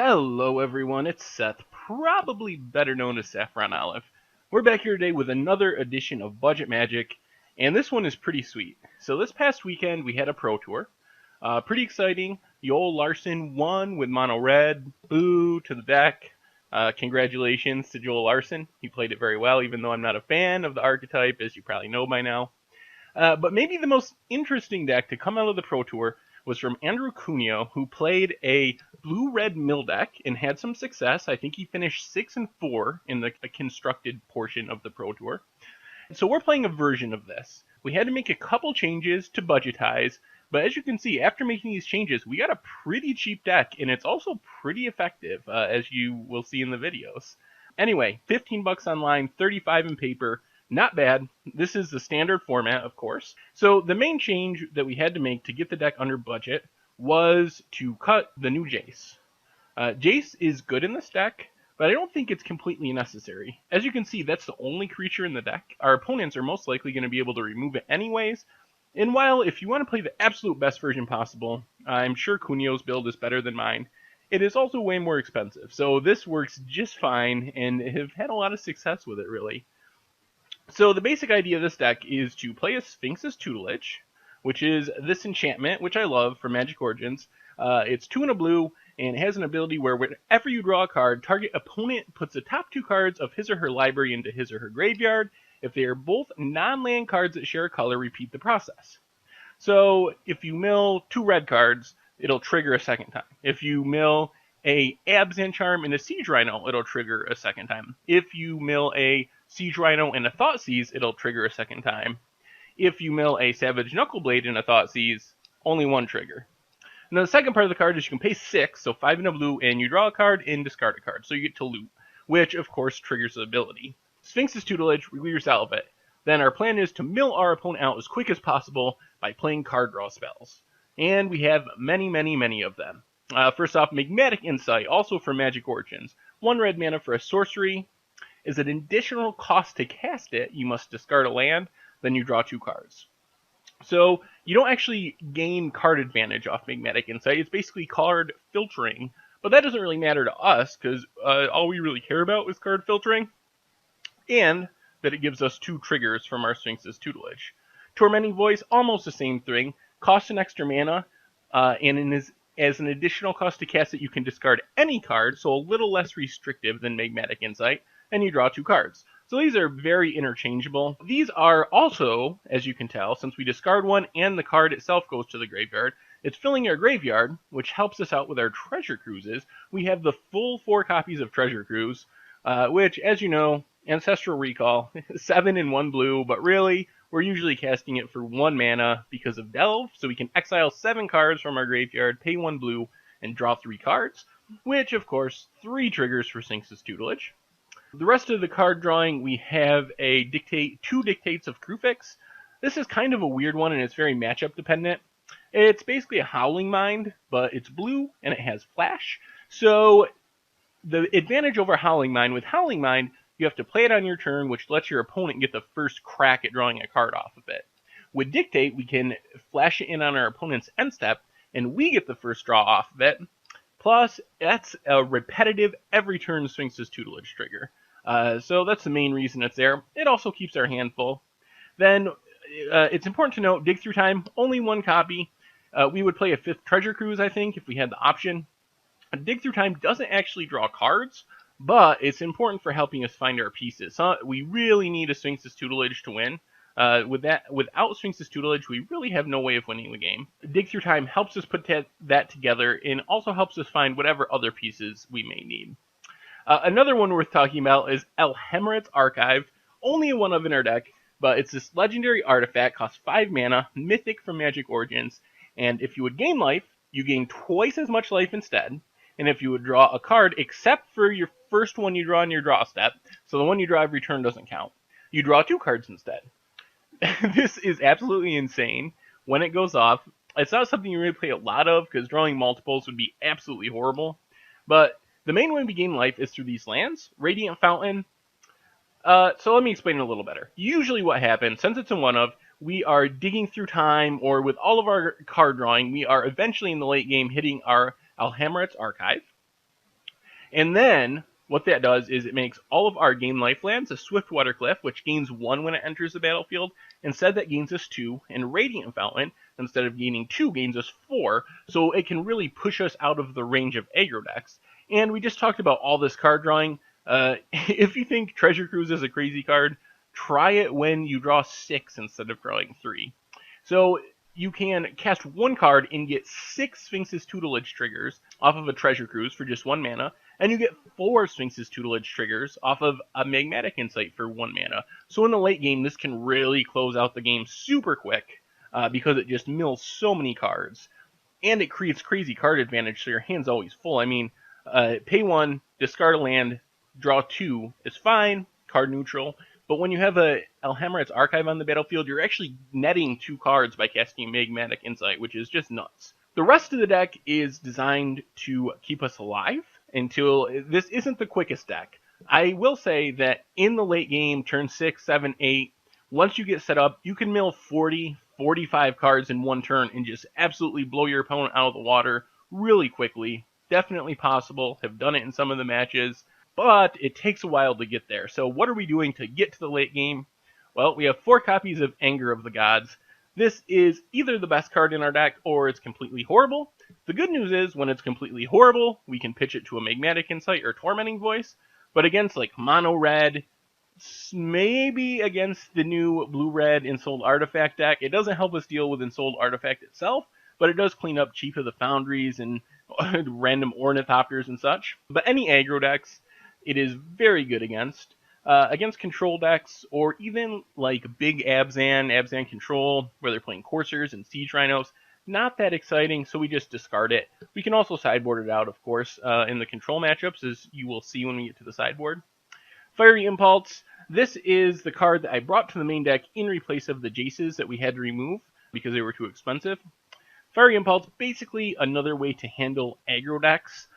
Hello everyone, it's Seth, probably better known as Saffron Olive. We're back here today with another edition of Budget Magic, and this one is pretty sweet. So this past weekend we had a Pro Tour. Pretty exciting. Joel Larson won with Mono Red. Boo to the deck. Congratulations to Joel Larson. He played it very well, even though I'm not a fan of the archetype, as you probably know by now. But maybe the most interesting deck to come out of the Pro Tour was from Andrew Cuneo, who played a blue-red mill deck and had some success. I think he finished 6-4 in the constructed portion of the Pro Tour. So we're playing a version of this. We had to make a couple changes to budgetize, but as you can see, after making these changes, we got a pretty cheap deck, and it's also pretty effective, as you will see in the videos. Anyway, 15 bucks online, 35 in paper. Not bad. This is the standard format, of course. So the main change that we had to make to get the deck under budget was to cut the new Jace. Jace is good in this deck, but I don't think it's completely necessary. As you can see, that's the only creature in the deck. Our opponents are most likely going to be able to remove it anyways. And while if you want to play the absolute best version possible, I'm sure Cuneo's build is better than mine, it is also way more expensive. So this works just fine, and have had a lot of success with it, really. So the basic idea of this deck is to play a Sphinx's Tutelage, which is this enchantment, which I love for Magic Origins. It's 2 and a blue, and it has an ability where whenever you draw a card, target opponent puts the top 2 cards of his or her library into his or her graveyard. If they are both non-land cards that share a color, repeat the process. So if you mill 2 red cards, it'll trigger a second time. If you mill a Abzan Charm and a Siege Rhino, it'll trigger a second time. If you mill a Siege Rhino and a Thoughtseize, it'll trigger a second time. If you mill a Savage Knuckleblade and a Thoughtseize, only 1 trigger. Now the second part of the card is you can pay 6, so 5 in a blue, and you draw a card and discard a card, so you get to loot, which of course triggers the ability. Sphinx's Tutelage, we clears out of it. Then our plan is to mill our opponent out as quick as possible by playing card draw spells. And we have many of them. First off, Magmatic Insight, also for Magic Origins. 1 red mana for a sorcery. Is an additional cost to cast it, you must discard a land, then you draw 2 cards. So you don't actually gain card advantage off Magmatic Insight, it's basically card filtering, but that doesn't really matter to us, because all we really care about is card filtering, and that it gives us 2 triggers from our Sphinx's Tutelage. Tormenting Voice, almost the same thing, costs an extra mana, and as an additional cost to cast it, you can discard any card, so a little less restrictive than Magmatic Insight, and you draw 2 cards. So these are very interchangeable. These are also, as you can tell, since we discard one and the card itself goes to the graveyard, it's filling our graveyard, which helps us out with our Treasure Cruises. We have the full 4 copies of Treasure Cruise, which, as you know, Ancestral Recall, 7 in 1 blue, but really, we're usually casting it for 1 mana because of Delve, so we can exile 7 cards from our graveyard, pay 1 blue, and draw 3 cards, which, of course, 3 triggers for Sphinx's Tutelage. The rest of the card drawing, we have 2 Dictates of Kruphix. This is kind of a weird one, and it's very matchup dependent. It's basically a Howling Mind, but it's blue, and it has Flash. So the advantage over Howling Mind, with Howling Mind, you have to play it on your turn, which lets your opponent get the first crack at drawing a card off of it. With Dictate, we can flash it in on our opponent's end step, and we get the first draw off of it. Plus, that's a repetitive every turn Sphinx's Tutelage trigger. So that's the main reason it's there. It also keeps our hand full. Then, it's important to note, Dig Through Time, only 1 copy. We would play a 5th Treasure Cruise, I think, if we had the option. Dig Through Time doesn't actually draw cards, but it's important for helping us find our pieces. So we really need a Sphinx's Tutelage to win. Without Sphinx's Tutelage, we really have no way of winning the game. Dig Through Time helps us put that together, and also helps us find whatever other pieces we may need. Another one worth talking about is Alhemret's Archive. Only a 1 of in our deck, but it's this legendary artifact, costs 5 mana, mythic from Magic Origins, and if you would gain life, you gain twice as much life instead. And if you would draw a card, except for your first one you draw in your draw step, so the one you draw every turn doesn't count, you draw 2 cards instead. This is absolutely insane when it goes off. It's not something you really play a lot of, because drawing multiples would be absolutely horrible. But the main way we gain life is through these lands. Radiant Fountain. So let me explain it a little better. Usually what happens, since it's a 1 of, we are digging through time, or with all of our card drawing, we are eventually in the late game hitting our Alhemret's Archive. And then what that does is it makes all of our game life lands a Swiftwater Cliff, which gains 1 when it enters the battlefield. Instead, that gains us 2, and Radiant Fountain, instead of gaining 2, gains us 4, so it can really push us out of the range of aggro decks. And we just talked about all this card drawing. If you think Treasure Cruise is a crazy card, try it when you draw 6 instead of drawing 3. So you can cast 1 card and get 6 Sphinx's Tutelage triggers off of a Treasure Cruise for just 1 mana, and you get 4 Sphinx's Tutelage triggers off of a Magmatic Insight for 1 mana. So in the late game, this can really close out the game super quick because it just mills so many cards. And it creates crazy card advantage, so your hand's always full. I mean, pay 1, discard a land, draw 2 is fine, card neutral. But when you have a Alhammarret's Archive on the battlefield, you're actually netting 2 cards by casting Magmatic Insight, which is just nuts. The rest of the deck is designed to keep us alive until this isn't the quickest deck. I will say that in the late game, turn 6, 7, 8, once you get set up, you can mill 40, 45 cards in 1 turn and just absolutely blow your opponent out of the water really quickly. Definitely possible. Have done it in some of the matches. But it takes a while to get there. So what are we doing to get to the late game? Well, we have 4 copies of Anger of the Gods. This is either the best card in our deck or it's completely horrible. The good news is when it's completely horrible, we can pitch it to a Magmatic Insight or Tormenting Voice. But against like mono red, maybe against the new blue-red Ensouled Artifact deck, it doesn't help us deal with Ensouled Artifact itself, but it does clean up Chief of the Foundries and random Ornithopters and such. But any aggro decks, it is very good against. Against control decks, or even like big Abzan control, where they're playing Coursers and Siege Rhinos, not that exciting, so we just discard it. We can also sideboard it out, of course, in the control matchups, as you will see when we get to the sideboard. Fiery Impulse. This is the card that I brought to the main deck in replace of the Jaces that we had to remove because they were too expensive. Fiery Impulse, basically another way to handle aggro decks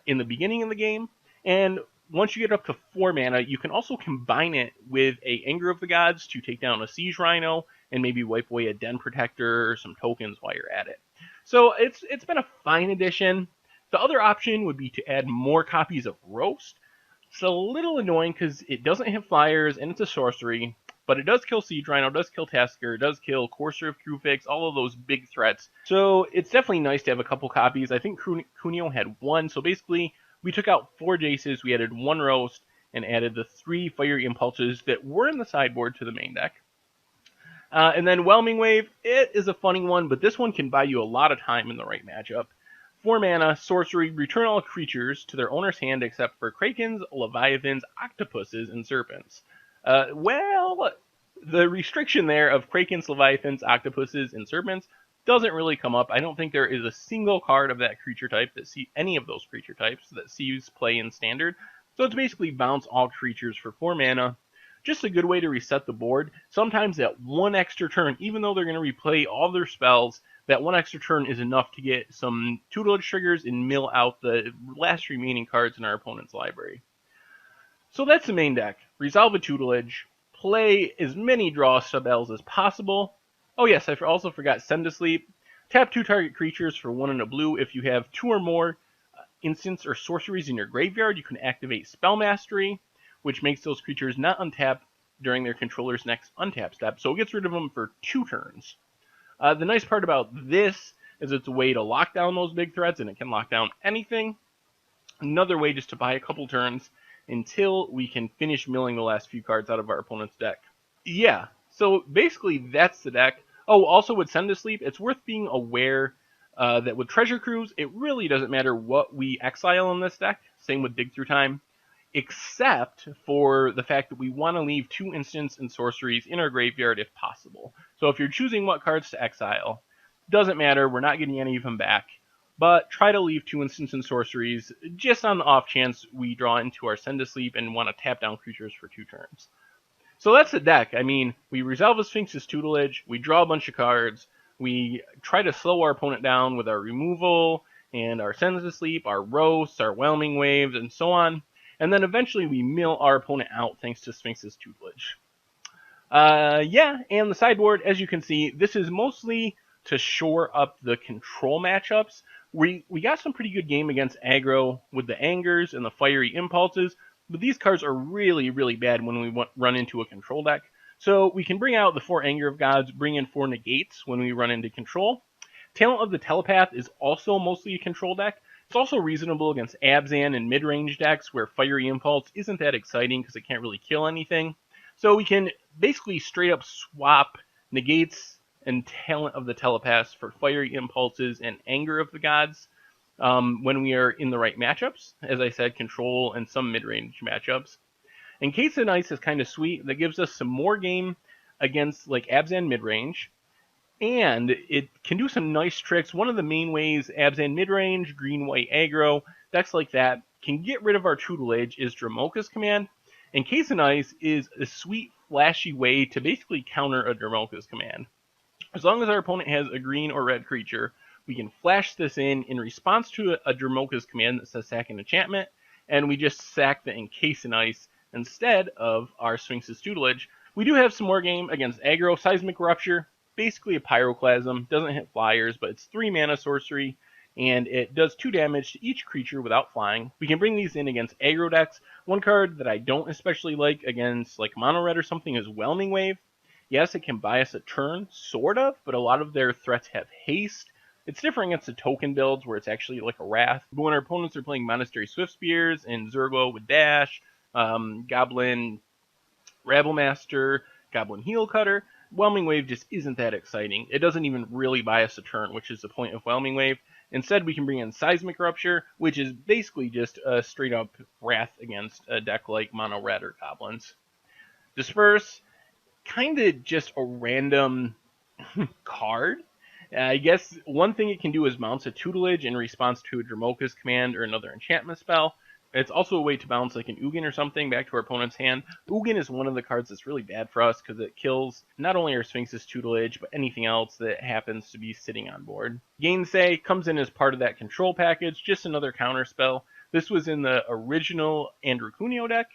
in the beginning of the game, and once you get up to 4 mana, you can also combine it with a Anger of the Gods to take down a Siege Rhino and maybe wipe away a Den Protector or some tokens while you're at it. So it's been a fine addition. The other option would be to add more copies of Roast. It's a little annoying because it doesn't hit flyers and it's a sorcery, but it does kill Siege Rhino, does kill Tasker, does kill Courser of Krufix, all of those big threats. So it's definitely nice to have a couple copies. I think Cuneo had 1, so basically we took out 4 Jaces, we added 1 Roast, and added the 3 Fiery Impulses that were in the sideboard to the main deck. And then Whelming Wave, it is a funny one, but this one can buy you a lot of time in the right matchup. 4 mana, sorcery, return all creatures to their owner's hand except for Krakens, Leviathans, Octopuses, and Serpents. Well, the restriction there of Krakens, Leviathans, Octopuses, and Serpents doesn't really come up. I don't think there is a single card of that creature type that any of those creature types that sees play in Standard. So it's basically bounce all creatures for 4 mana. Just a good way to reset the board. Sometimes that 1 extra turn, even though they're going to replay all their spells, that 1 extra turn is enough to get some tutelage triggers and mill out the last remaining cards in our opponent's library. So that's the main deck. Resolve a tutelage, play as many draw spells as possible. Oh yes, I also forgot Send to Sleep. Tap 2 target creatures for 1 and a blue. If you have 2 or more instants or sorceries in your graveyard, you can activate Spell Mastery, which makes those creatures not untap during their controller's next untap step. So it gets rid of them for 2 turns. The nice part about this is it's a way to lock down those big threats, and it can lock down anything. Another way just to buy a couple turns until we can finish milling the last few cards out of our opponent's deck. Yeah, so basically that's the deck. Oh, also with Send to Sleep, it's worth being aware that with Treasure Cruise, it really doesn't matter what we exile in this deck. Same with Dig Through Time, except for the fact that we want to leave 2 instants and sorceries in our graveyard if possible. So if you're choosing what cards to exile, doesn't matter, we're not getting any of them back. But try to leave 2 instants and sorceries just on the off chance we draw into our Send to Sleep and want to tap down creatures for 2 turns. So that's the deck. I mean, we resolve a Sphinx's Tutelage, we draw a bunch of cards, we try to slow our opponent down with our removal, and our Send to Sleep, our Roasts, our Whelming Waves, and so on. And then eventually we mill our opponent out thanks to Sphinx's Tutelage. Yeah, and the sideboard, as you can see, this is mostly to shore up the control matchups. We got some pretty good game against aggro with the angers and the fiery impulses, but these cards are really, really bad when we run into a control deck. So we can bring out the 4 Anger of Gods, bring in 4 negates when we run into control. Talent of the Telepath is also mostly a control deck. It's also reasonable against Abzan and mid-range decks where Fiery Impulse isn't that exciting because it can't really kill anything. So we can basically straight up swap negates and Talent of the Telepath for Fiery Impulses and Anger of the Gods when we are in the right matchups. As I said, control and some mid-range matchups. And Case and Ice is kind of sweet. That gives us some more game against like Abzan mid-range. And it can do some nice tricks. One of the main ways Abzan mid-range, green-white aggro, decks like that can get rid of our tutelage is Dromoka's command. And Case and Ice is a sweet, flashy way to basically counter a Dromoka's command. As long as our opponent has a green or red creature, we can flash this in response to a Dromoka's command that says sack an enchantment, and we just sack the Encase in Ice instead of our Sphinx's tutelage. We do have some more game against aggro. Seismic Rupture, basically a Pyroclasm, doesn't hit flyers, but it's 3 mana sorcery, and it does 2 damage to each creature without flying. We can bring these in against aggro decks. One card that I don't especially like against like mono red or something is Whelming Wave. Yes, it can buy us a turn, sort of, but a lot of their threats have haste. It's different against the token builds where it's actually like a Wrath. But when our opponents are playing Monastery Swiftspears and Zergo with Dash, Goblin Rabblemaster, Goblin Heel Cutter, Whelming Wave just isn't that exciting. It doesn't even really buy us a turn, which is the point of Whelming Wave. Instead, we can bring in Seismic Rupture, which is basically just a straight-up Wrath against a deck like Mono Red or Goblins. Disperse, kind of just a random card. I guess one thing it can do is bounce a tutelage in response to a Dromoka's command or another enchantment spell. It's also a way to bounce like an Ugin or something back to our opponent's hand. Ugin is one of the cards that's really bad for us because it kills not only our Sphinx's tutelage, but anything else that happens to be sitting on board. Gainsay comes in as part of that control package, just another counter spell. This was in the original Andrew Cuneo deck,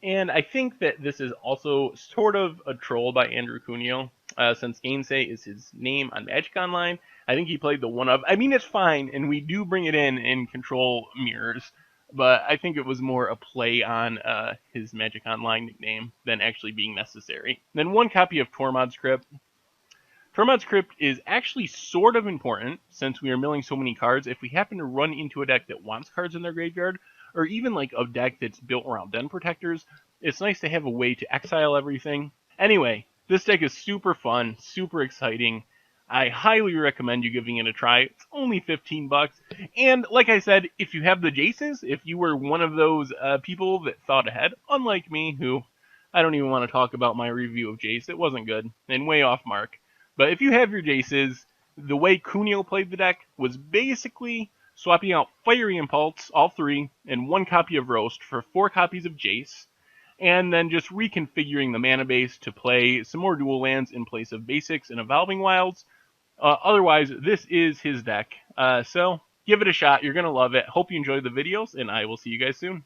and I think that this is also sort of a troll by Andrew Cuneo, since Gainsay is his name on Magic Online. I think he played the one-of. I mean, it's fine, and we do bring it in control mirrors, but I think it was more a play on his Magic Online nickname than actually being necessary. Then one copy of Tormod's Crypt. Tormod's Crypt is actually sort of important, since we are milling so many cards. If we happen to run into a deck that wants cards in their graveyard, or even like a deck that's built around Den Protectors, it's nice to have a way to exile everything. Anyway, this deck is super fun, super exciting. I highly recommend you giving it a try. It's only 15 bucks. And like I said, if you have the Jaces, if you were one of those people that thought ahead, unlike me, who I don't even want to talk about my review of Jace, it wasn't good and way off mark. But if you have your Jaces, the way Cuneo played the deck was basically swapping out Fiery Impulse, all 3, and 1 copy of Roast for 4 copies of Jace, and then just reconfiguring the mana base to play some more dual lands in place of basics and Evolving Wilds. Otherwise, this is his deck. So give it a shot. You're going to love it. Hope you enjoyed the videos, and I will see you guys soon.